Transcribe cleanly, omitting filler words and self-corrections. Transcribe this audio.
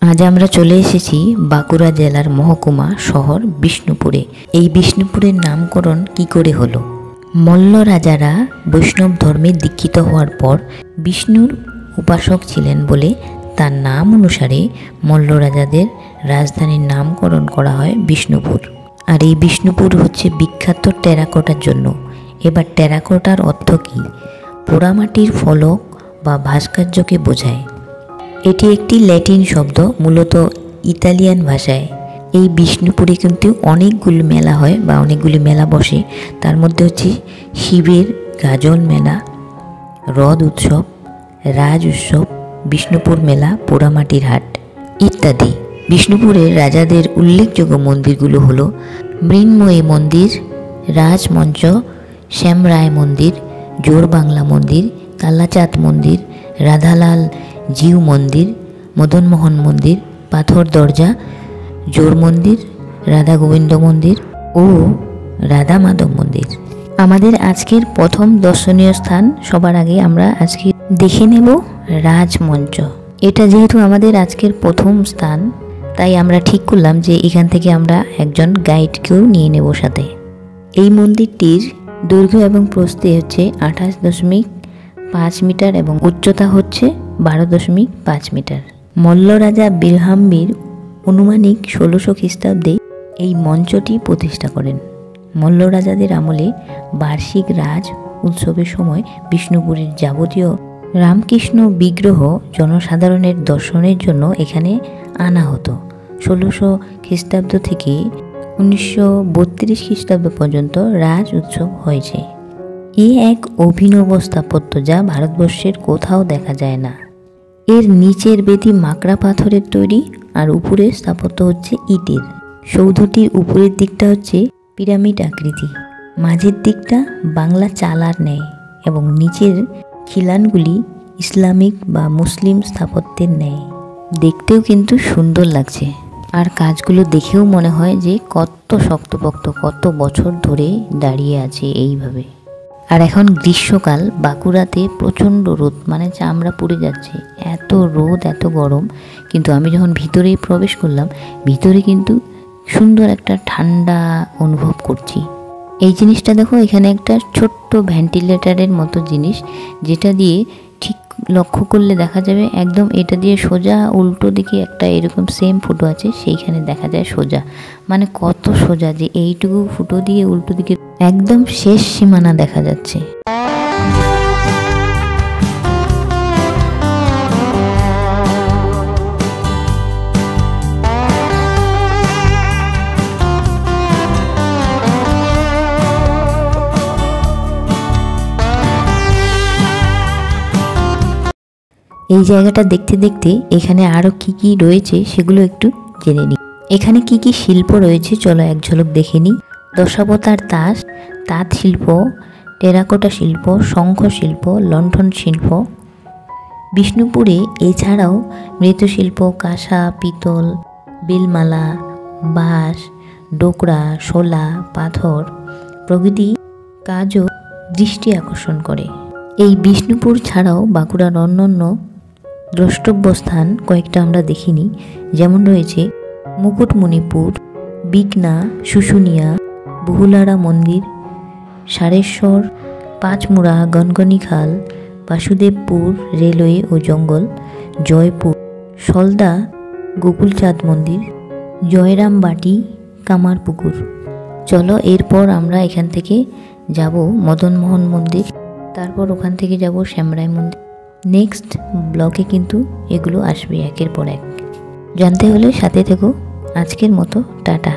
আজ আমরা চলে এসেছি বাঁকুড়া জেলার মহকুমা শহর বিষ্ণুপুরে। এই বিষ্ণুপুরের নামকরণ কি করে হলো? মল্ল রাজারা বৈষ্ণব ধর্মে দীক্ষিত হওয়ার পর বিষ্ণুর উপাসক ছিলেন বলে তার নাম অনুসারে মল্ল রাজাদের রাজধানীর নামকরণ করা হয় বিষ্ণুপুর। আর এই বিষ্ণুপুর হচ্ছে বিখ্যাত টেরাকোটার জন্য। এবার টেরাকোটার অর্থ কী? পোড়ামাটির ফলক বা ভাস্কর্যকে বোঝায়। এটি একটি ল্যাটিন শব্দ, মূলত ইতালিয়ান ভাষায়। এই বিষ্ণুপুরে কিন্তু অনেকগুলো মেলা হয় বা অনেকগুলি মেলা বসে। তার মধ্যে হচ্ছে শিবের গাজন মেলা, রথ উৎসব, রাজ উৎসব, বিষ্ণুপুর মেলা, পোড়ামাটির হাট ইত্যাদি। বিষ্ণুপুরের রাজাদের উল্লেখযোগ্য মন্দিরগুলো হলো মৃন্ময়ী মন্দির, রাজমঞ্চ, শ্যামরায় মন্দির, জোর বাংলা মন্দির, কালাচাঁদ মন্দির, রাধালাল জিউ মন্দির, মদনমোহন মন্দির, পাথর দরজা, জোর মন্দির, রাধা গোবিন্দ মন্দির ও রাধা মাধব মন্দির। আমাদের আজকের প্রথম দর্শনীয় স্থান সবার আগে আমরা আজকে দেখে নেব রাজমঞ্চ। এটা যেহেতু আমাদের আজকের প্রথম স্থান, তাই আমরা ঠিক করলাম যে এখান থেকে আমরা একজন গাইডকেও নিয়ে নেব সাথে। এই মন্দিরটির দৈর্ঘ্য এবং প্রস্থে হচ্ছে 28.5 মিটার এবং উচ্চতা হচ্ছে 12.5 মিটার। মল্ল রাজা বিলহাম্বির আনুমানিক 1600 খ্রিস্টাব্দে এই মঞ্চটি প্রতিষ্ঠা করেন। মল্ল রাজাদের আমলে বার্ষিক রাজ উৎসবের সময় বিষ্ণুপুরের যাবতীয় রামকৃষ্ণ বিগ্রহ জনসাধারণের দর্শনের জন্য এখানে আনা হতো। 1600 খ্রিস্টাব্দ থেকে 1932 খ্রিস্টাব্দ পর্যন্ত রাজ উৎসব হয়েছে। এ এক অভিনব স্থাপত্য যা ভারতবর্ষের কোথাও দেখা যায় না। এর নিচের বেদি মাকড়া পাথরের তৈরি আর উপরের স্থাপত্য হচ্ছে ইটের। সৌধটির উপরের দিকটা হচ্ছে পিরামিড আকৃতি, মাঝের দিকটা বাংলা চালার ন্যায় এবং নিচের খিলানগুলি ইসলামিক বা মুসলিম স্থাপত্যের ন্যায়। দেখতেও কিন্তু সুন্দর লাগছে, আর কাজগুলো দেখেও মনে হয় যে কত শক্তপোক্ত, কত বছর ধরে দাঁড়িয়ে আছে এইভাবে। আর এখন গ্রীষ্মকাল, বাঁকুড়াতে প্রচণ্ড রোদ, মানে চামড়া পুড়ে যাচ্ছে, এত রোদ, এত গরম। কিন্তু আমি যখন ভিতরে প্রবেশ করলাম, ভিতরে কিন্তু সুন্দর একটা ঠান্ডা অনুভব করছি। এই জিনিসটা দেখো, এখানে একটা ছোট্ট ভেন্টিলেটরের মতো জিনিস, যেটা দিয়ে ঠিক লক্ষ্য করলে দেখা যাবে একদম এটা দিয়ে সোজা উল্টো দিকে একটা এরকম সেম ফুটো আছে, সেইখানে দেখা যায় সোজা। মানে কত সোজা যে এইটুকু ফুটো দিয়ে উল্টো দিকে একদম শেষ সীমানা দেখা যাচ্ছে। এই জায়গাটা দেখতে দেখতে এখানে আরো কি কি রয়েছে সেগুলো একটু জেনে নিই। এখানে কি কি শিল্প রয়েছে চলো এক ঝলক দেখে নিই। দশাবতার তাস, তাঁত শিল্প, টেরাকোটা শিল্প, শঙ্খ শিল্প, লণ্ঠন শিল্প। বিষ্ণুপুরে এছাড়াও মৃৎশিল্প, কাঁসা, পিতল, বেলমালা, বাঁশ, ডোকরা, শোলা, পাথর প্রভৃতি কাজও দৃষ্টি আকর্ষণ করে। এই বিষ্ণুপুর ছাড়াও বাঁকুড়ার অন্যান্য দ্রষ্টব্য স্থান কয়েকটা আমরা দেখিনি, যেমন রয়েছে মুকুটমণিপুর, বিকনা, শুশুনিয়া, বহুলারা মন্দির, সারেশ্বর, পাঁচমুড়া, গনগনিখাল, বাসুদেবপুর রেলওয়ে ও জঙ্গল, জয়পুর, সলদা, গোকুলচাঁদ মন্দির, জয়রামবাটি, কামারপুকুর। চলো এরপর আমরা এখান থেকে যাব মদনমোহন মন্দির, তারপর ওখান থেকে যাব শ্যামরায় মন্দির। নেক্সট ব্লকে কিন্তু এগুলো আসবে একের পর এক। জানতে হলে সাথে থেকো। আজকের মতো টাটা।